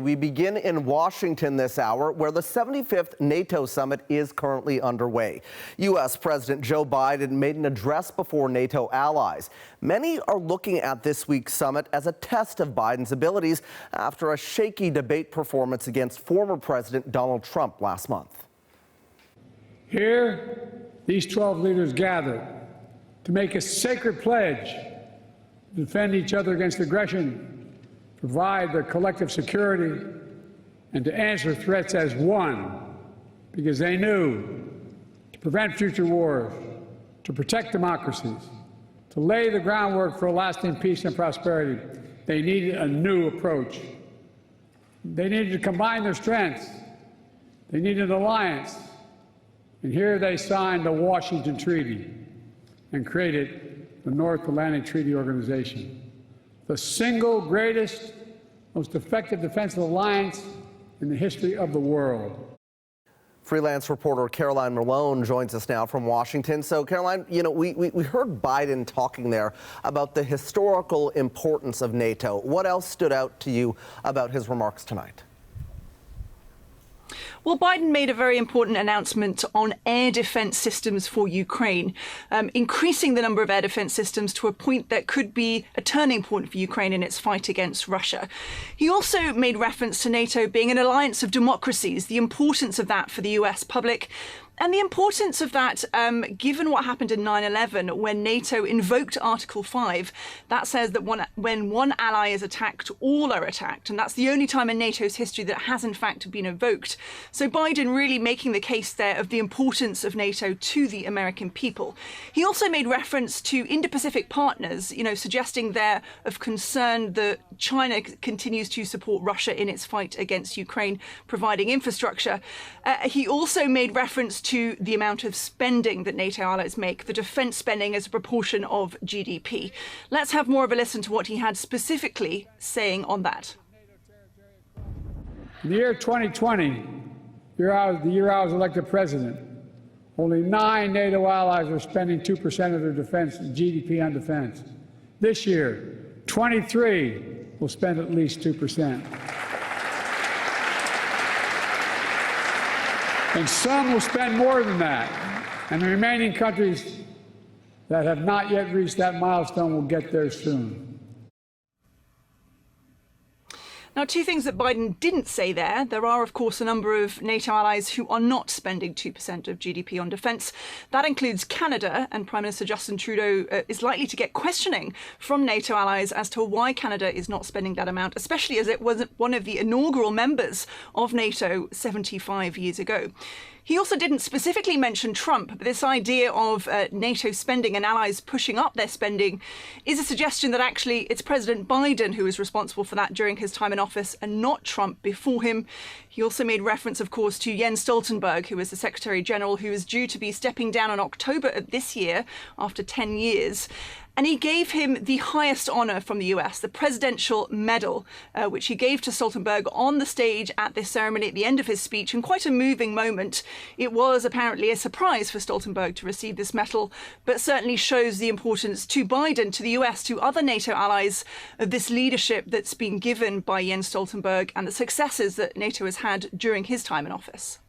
We begin in Washington this hour, where the 75th NATO summit is currently underway. U.S. President Joe Biden made an address before NATO allies. Many are looking at this week's summit as a test of Biden's abilities after a shaky debate performance against former President Donald Trump last month. Here, these 12 leaders gathered to make a sacred pledge to defend each other against aggression, provide their collective security, and to answer threats as one, because they knew to prevent future wars, to protect democracies, to lay the groundwork for lasting peace and prosperity, they needed a new approach. They needed to combine their strengths. They needed an alliance. And here they signed the Washington Treaty and created the North Atlantic Treaty Organization, the single greatest, most effective defensive alliance in the history of the world. Freelance reporter Caroline Malone joins us now from Washington. So, Caroline, we heard Biden talking there about the historical importance of NATO. What else stood out to you about his remarks tonight? Well, Biden made a very important announcement on air defense systems for Ukraine, increasing the number of air defense systems to a point that could be a turning point for Ukraine in its fight against Russia. He also made reference to NATO being an alliance of democracies, the importance of that for the US public, and the importance of that, given what happened in 9/11, when NATO invoked Article 5, that says that when one ally is attacked, all are attacked. And that's the only time in NATO's history that has, in fact, been invoked. So Biden really making the case there of the importance of NATO to the American people. He also made reference to Indo-Pacific partners, suggesting there of concern that China continues to support Russia in its fight against Ukraine, providing infrastructure. He also made reference to the amount of spending that NATO allies make, the defence spending as a proportion of GDP. Let's have more of a listen to what he had specifically saying on that. In the year 2020, the year I was elected president, only 9 NATO allies were spending 2% of their defense GDP on defense. This year, 23 will spend at least 2%. And some will spend more than that. And the remaining countries that have not yet reached that milestone will get there soon. Now, two things that Biden didn't say there. There are, of course, a number of NATO allies who are not spending 2% of GDP on defence. That includes Canada, and Prime Minister Justin Trudeau is likely to get questioning from NATO allies as to why Canada is not spending that amount, especially as it was one of the inaugural members of NATO 75 years ago. He also didn't specifically mention Trump, but this idea of NATO spending and allies pushing up their spending is a suggestion that actually it's President Biden who is responsible for that during his time in office and not Trump before him. He also made reference, of course, to Jens Stoltenberg, who is the Secretary General, who is due to be stepping down in October of this year after 10 years. And he gave him the highest honour from the US, the Presidential Medal, which he gave to Stoltenberg on the stage at this ceremony at the end of his speech, in quite a moving moment. It was apparently a surprise for Stoltenberg to receive this medal, but certainly shows the importance to Biden, to the US, to other NATO allies of this leadership that's been given by Jens Stoltenberg and the successes that NATO has had during his time in office.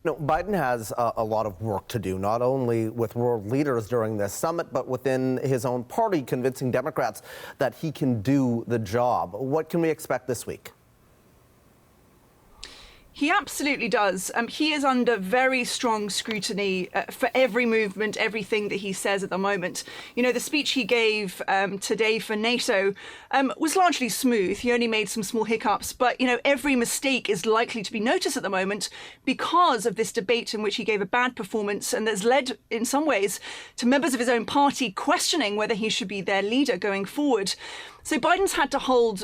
Biden has a lot of work to do, not only with world leaders during this summit, but within his own party, convincing Democrats that he can do the job. What can we expect this week? He absolutely does. He is under very strong scrutiny for every movement, everything that he says at the moment. The speech he gave today for NATO was largely smooth. He only made some small hiccups, but, every mistake is likely to be noticed at the moment because of this debate in which he gave a bad performance, and that's led, in some ways, to members of his own party questioning whether he should be their leader going forward. So Biden's had to hold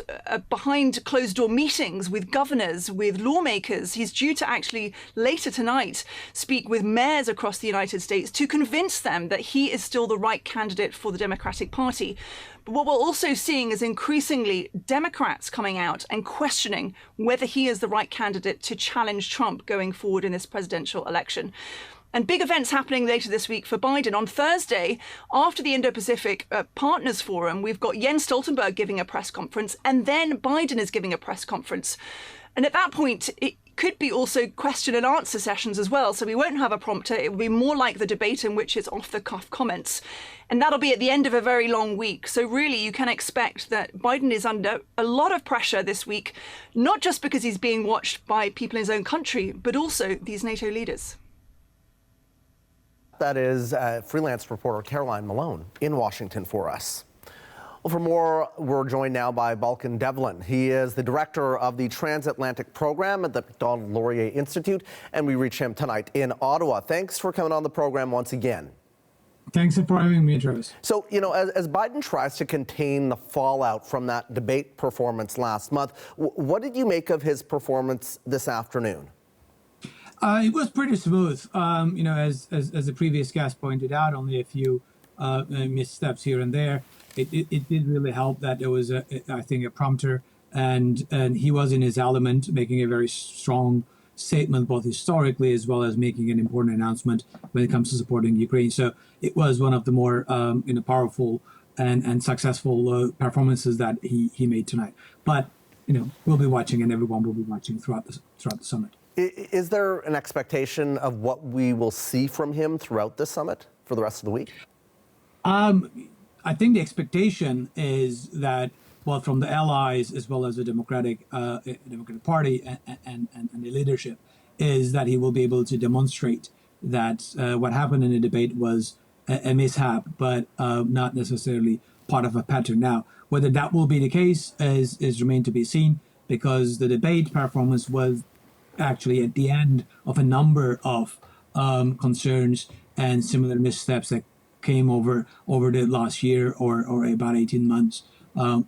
behind closed-door meetings with governors, with lawmakers. He's due to actually later tonight speak with mayors across the United States to convince them that he is still the right candidate for the Democratic Party. But what we're also seeing is increasingly Democrats coming out and questioning whether he is the right candidate to challenge Trump going forward in this presidential election. And big events happening later this week for Biden. On Thursday, after the Indo-Pacific Partners Forum, we've got Jens Stoltenberg giving a press conference, and then Biden is giving a press conference. And at that point, it could be also question and answer sessions as well. So we won't have a prompter. It will be more like the debate in which it's off the cuff comments. And that'll be at the end of a very long week. So really, you can expect that Biden is under a lot of pressure this week, not just because he's being watched by people in his own country, but also these NATO leaders. That is freelance reporter Caroline Malone in Washington for us. Well, for more, we're joined now by Balkan Devlin. He is the director of the Transatlantic Program at the Macdonald-Laurier Institute, and we reach him tonight in Ottawa. Thanks for coming on the program once again. Thanks for having me, Travis. So, as Biden tries to contain the fallout from that debate performance last month, what did you make of his performance this afternoon? It was pretty smooth. As the previous guest pointed out, only a few missteps here and there. It did really help that there was, I think, a prompter, and he was in his element, making a very strong statement, both historically as well as making an important announcement when it comes to supporting Ukraine. So it was one of the more powerful and successful performances that he made tonight. But we'll be watching, and everyone will be watching throughout the summit. Is there an expectation of what we will see from him throughout the summit for the rest of the week? I think the expectation is that, well, from the allies as well as the Democratic Party and the leadership, is that he will be able to demonstrate that what happened in the debate was a mishap, but not necessarily part of a pattern. Now, whether that will be the case is remain to be seen, because the debate performance was actually at the end of a number of concerns and similar missteps that came over the last year or about 18 months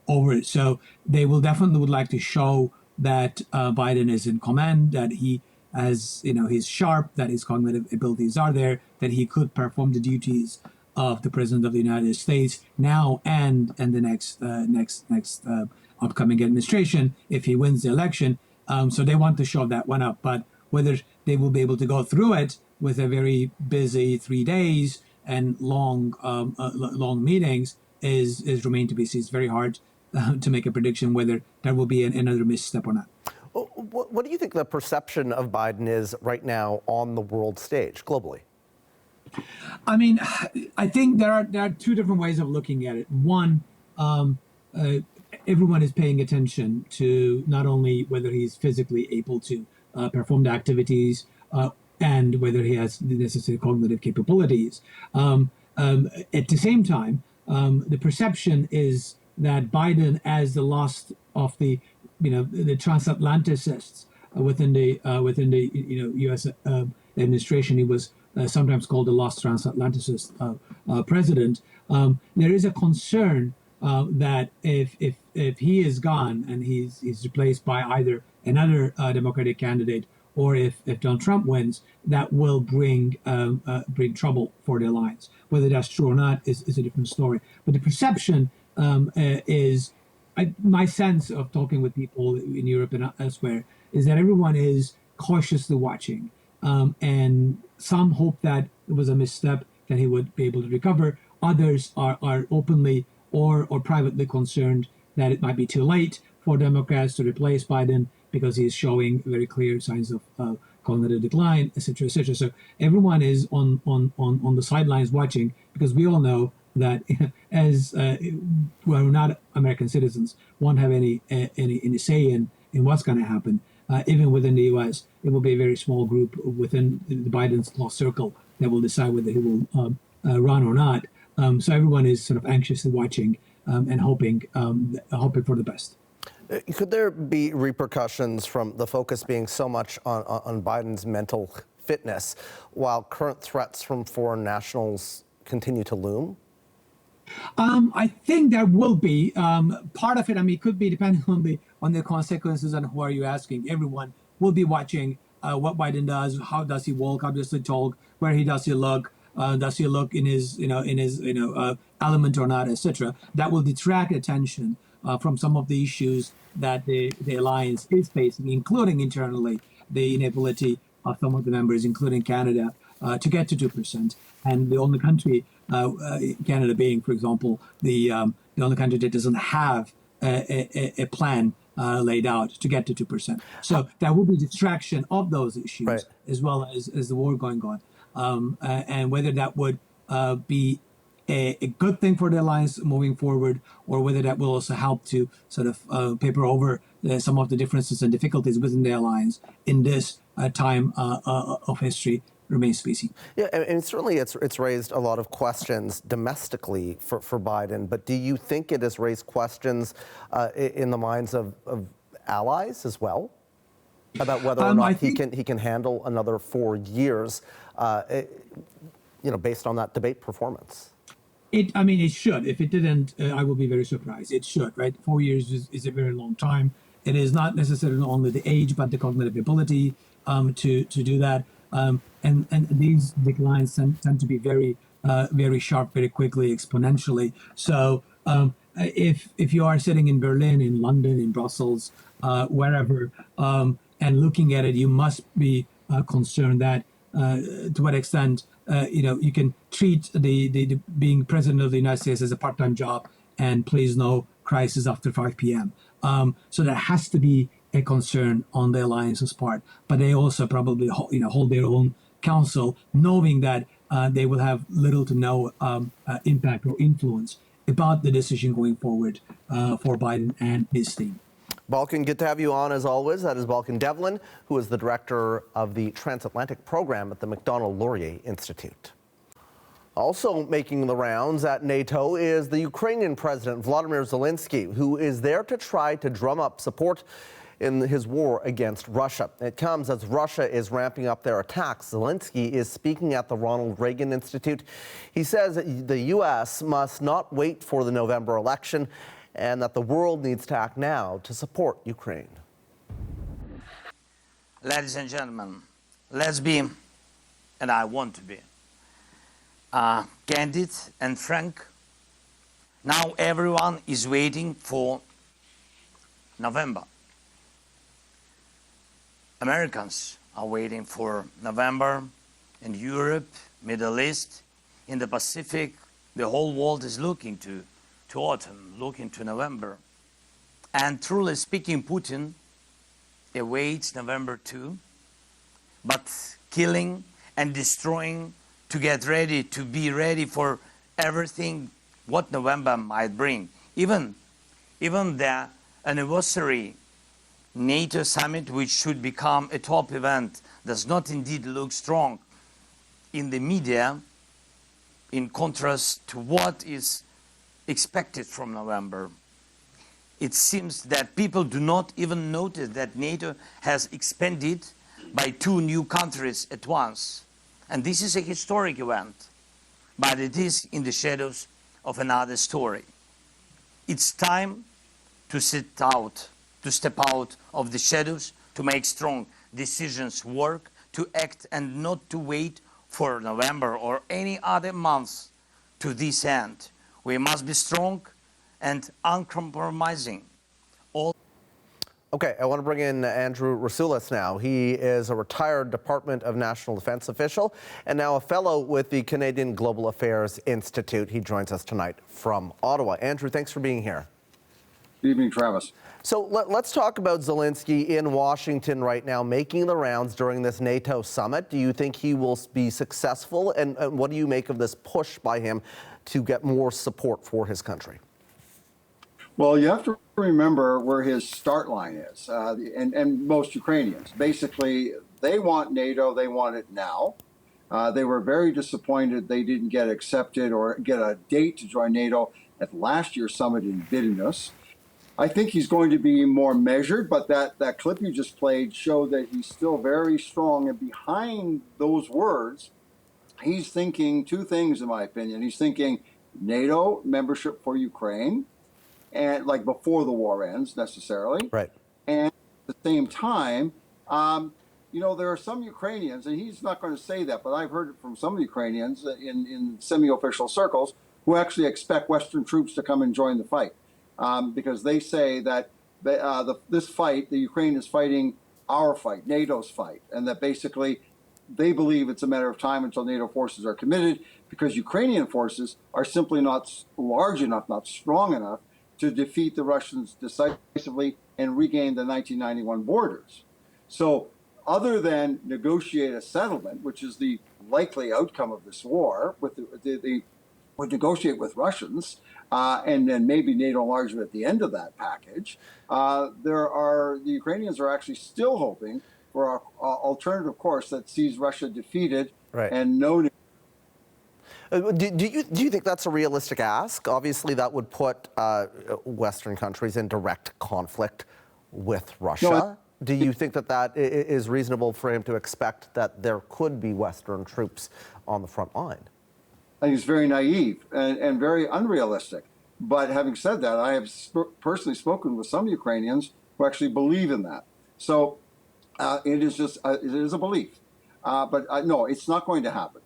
over it. So they will definitely would like to show that Biden is in command, that he has, he's sharp, that his cognitive abilities are there, that he could perform the duties of the President of the United States now and the next upcoming administration if he wins the election. So they want to show that one up, but whether they will be able to go through it with a very busy 3 days and long meetings is remain to be seen. It's very hard to make a prediction whether there will be another misstep or not. What do you think the perception of Biden is right now on the world stage globally? I mean, I think there are two different ways of looking at it. One, everyone is paying attention to not only whether he's physically able to perform the activities and whether he has the necessary cognitive capabilities. At the same time, the perception is that Biden, as the last of the transatlanticists within the U.S. administration, he was sometimes called the last transatlanticist president. There is a concern that if he is gone and he's replaced by either another Democratic candidate, or if Donald Trump wins, that will bring trouble for the alliance. Whether that's true or not is a different story. But the perception is, my sense of talking with people in Europe and elsewhere, is that everyone is cautiously watching. And some hope that it was a misstep, that he would be able to recover. Others are openly or privately concerned that it might be too late for Democrats to replace Biden, because he is showing very clear signs of cognitive decline, et cetera, et cetera. So everyone is on the sidelines watching, because we all know that as we're not American citizens, won't have any say in what's going to happen. Even within the U.S., it will be a very small group within the Biden's close circle that will decide whether he will run or not. So everyone is sort of anxiously watching and hoping for the best. Could there be repercussions from the focus being so much on Biden's mental fitness while current threats from foreign nationals continue to loom? I think there will be part of it. I mean, it could be depending on the consequences and who are you asking. Everyone will be watching what Biden does. How does he walk? How does he talk? Where does he look? Does he look in his element or not, etc. That will detract attention from some of the issues that the alliance is facing, including internally the inability of some of the members, including Canada, to get to 2%. And the only country, Canada being, for example, the only country that doesn't have a plan laid out to get to 2%. So there will be distraction of those issues, Right. as well as the war going on. And whether that would be a good thing for the alliance moving forward, or whether that will also help to sort of paper over some of the differences and difficulties within the alliance in this time of history remains to be seen. Yeah, and certainly it's raised a lot of questions domestically for Biden, but do you think it has raised questions in the minds of allies as well about whether or not he can handle another 4 years, based on that debate performance? It should. If it didn't, I will be very surprised. It should, right? 4 years is a very long time. It is not necessarily only the age, but the cognitive ability to do that. And these declines tend to be very, very sharp, very quickly, exponentially. So if you are sitting in Berlin, in London, in Brussels, wherever, and looking at it, you must be concerned that to what extent you can treat the being president of the United States as a part-time job, and please no crisis after 5 p.m. So there has to be a concern on the alliance's part, but they also probably hold their own counsel, knowing that they will have little to no impact or influence about the decision going forward for Biden and his team. Balkan, good to have you on as always. That is Balkan Devlin, who is the director of the Transatlantic Program at the Macdonald-Laurier Institute. Also making the rounds at NATO is the Ukrainian President Volodymyr Zelenskyy, who is there to try to drum up support in his war against Russia. It comes as Russia is ramping up their attacks. Zelenskyy is speaking at the Ronald Reagan Institute. He says that the U.S. must not wait for the November election and that the world needs to act now to support Ukraine. Ladies and gentlemen, let's be, and I want to be, candid and frank. Now everyone is waiting for November. Americans are waiting for November in Europe, Middle East, in the Pacific. The whole world is looking to autumn, looking to November. And truly speaking, Putin awaits November too, but killing and destroying to get ready, to be ready for everything what November might bring. Even the anniversary NATO summit, which should become a top event, does not indeed look strong in the media in contrast to what is expected from November. It seems that people do not even notice that NATO has expanded by 2 new countries at once. And this is a historic event, but it is in the shadows of another story. It's time to step out of the shadows, to make strong decisions work, to act and not to wait for November or any other month to this end. We must be strong and uncompromising. Okay, I want to bring in Andrew Rasulis now. He is a retired Department of National Defense official and now a fellow with the Canadian Global Affairs Institute. He joins us tonight from Ottawa. Andrew, thanks for being here. Good evening, Travis. So let's talk about Zelenskyy in Washington right now, making the rounds during this NATO summit. Do you think he will be successful? And what do you make of this push by him to get more support for his country? Well, you have to remember where his start line is, and most Ukrainians. Basically, they want NATO, they want it now. They were very disappointed they didn't get accepted or get a date to join NATO at last year's summit in Vilnius. I think he's going to be more measured, but that clip you just played showed that he's still very strong. And behind those words, he's thinking 2 things, in my opinion. He's thinking NATO membership for Ukraine, and like before the war ends necessarily. Right. And at the same time, there are some Ukrainians, and he's not going to say that, but I've heard it from some Ukrainians in semi-official circles who actually expect Western troops to come and join the fight. Because they say that this fight, the Ukraine is fighting our fight, NATO's fight, and that basically they believe it's a matter of time until NATO forces are committed, because Ukrainian forces are simply not large enough, not strong enough to defeat the Russians decisively and regain the 1991 borders. So other than negotiate a settlement, which is the likely outcome of this war, would negotiate with Russians, and then maybe NATO enlargement at the end of that package, the Ukrainians are actually still hoping for an alternative course that sees Russia defeated and no. Do you think that's a realistic ask? Obviously, that would put Western countries in direct conflict with Russia. No, do you think that is reasonable for him to expect that there could be Western troops on the front line? I think it's very naive and very unrealistic. But having said that, I have personally spoken with some Ukrainians who actually believe in that. So it is a belief. But no, it's not going to happen.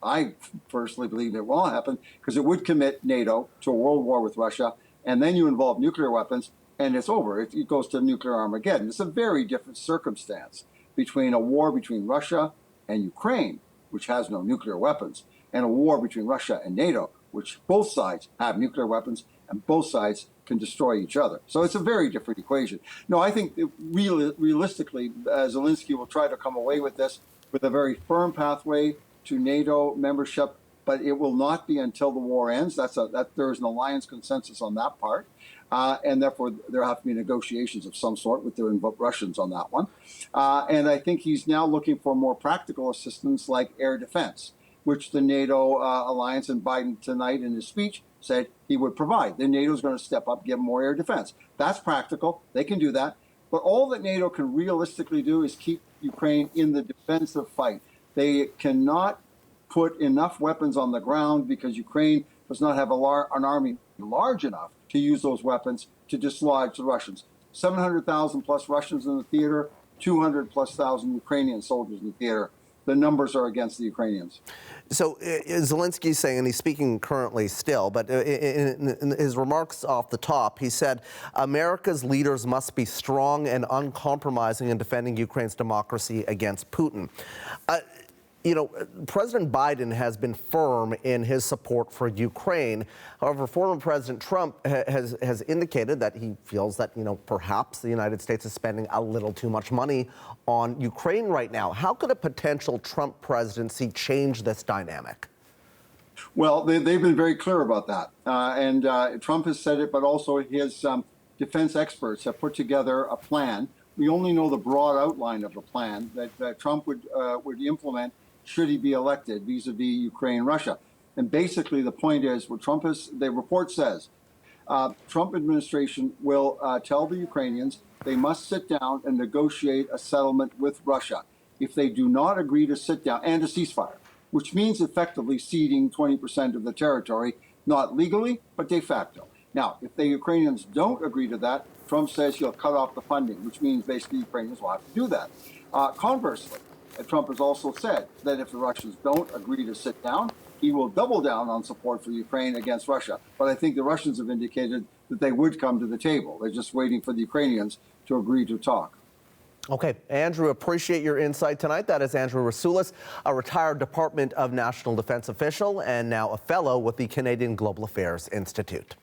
I personally believe it will happen because it would commit NATO to a world war with Russia, and then you involve nuclear weapons, and it's over. It goes to nuclear Armageddon. It's a very different circumstance between a war between Russia and Ukraine, which has no nuclear weapons, and a war between Russia and NATO, which both sides have nuclear weapons and both sides can destroy each other. So it's a very different equation. No, I think realistically, Zelenskyy will try to come away with this with a very firm pathway to NATO membership, but it will not be until the war ends. There is an alliance consensus on that part, and therefore there have to be negotiations of some sort with the Russians on that one. And I think he's now looking for more practical assistance like air defense, which the NATO alliance and Biden tonight in his speech said he would provide. Then NATO is going to step up, give more air defense. That's practical. They can do that. But all that NATO can realistically do is keep Ukraine in the defensive fight. They cannot put enough weapons on the ground because Ukraine does not have an army large enough to use those weapons to dislodge the Russians. 700,000 plus Russians in the theater, 200 plus thousand Ukrainian soldiers in the theater. The numbers are against the Ukrainians. So Zelenskyy is saying, and he's speaking currently still, but in his remarks off the top, he said, America's leaders must be strong and uncompromising in defending Ukraine's democracy against Putin. President Biden has been firm in his support for Ukraine. However, former President Trump has indicated that he feels that, perhaps the United States is spending a little too much money on Ukraine right now. How could a potential Trump presidency change this dynamic? Well, they've been very clear about that. And Trump has said it, but also his defense experts have put together a plan. We only know the broad outline of the plan that Trump would implement should he be elected vis-a-vis Ukraine, Russia. And basically the point is what the report says, Trump administration will tell the Ukrainians they must sit down and negotiate a settlement with Russia. If they do not agree to sit down and a ceasefire, which means effectively ceding 20% of the territory, not legally, but de facto. Now, if the Ukrainians don't agree to that, Trump says he'll cut off the funding, which means basically Ukrainians will have to do that. Conversely, Trump has also said that if the Russians don't agree to sit down, he will double down on support for Ukraine against Russia. But I think the Russians have indicated that they would come to the table. They're just waiting for the Ukrainians to agree to talk. Okay, Andrew, appreciate your insight tonight. That is Andrew Rasoulis, a retired Department of National Defense official and now a fellow with the Canadian Global Affairs Institute.